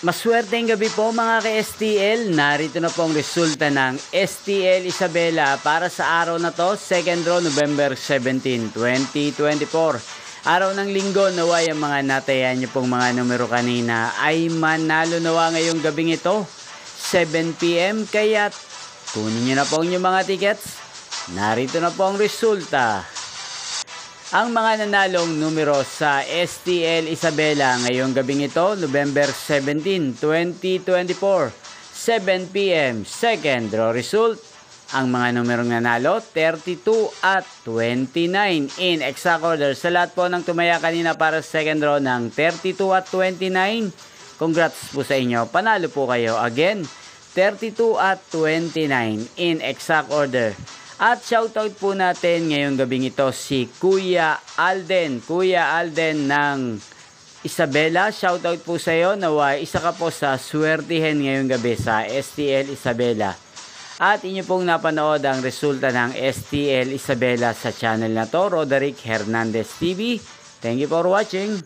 Maswerteng gabi po mga ka-STL. Narito na po ang resulta ng STL Isabela para sa araw na to, second draw November 17, 2024. Araw ng linggo, naway ang mga natayan nyo pong mga numero kanina ay manalo nawa ngayong gabing ito, 7 PM. Kaya kunin nyo na po ang inyong mga tickets. Narito na po ang resulta. Ang mga nanalong numero sa STL Isabela ngayong gabing ito, November 17, 2024, 7 PM, second draw result. Ang mga numerong nanalo, 32 at 29 in exact order. Sa lahat po ng tumaya kanina para sa second draw ng 32 at 29, congrats po sa inyo. Panalo po kayo. Again, 32 at 29 in exact order. At shoutout po natin ngayong gabing ito si Kuya Alden. Kuya Alden ng Isabela. Shoutout po sa iyo. Naway isa ka po sa swertihen ngayong gabi sa STL Isabela. At inyo pong napanood ang resulta ng STL Isabela sa channel na to, Roderick Hernandez TV. Thank you for watching.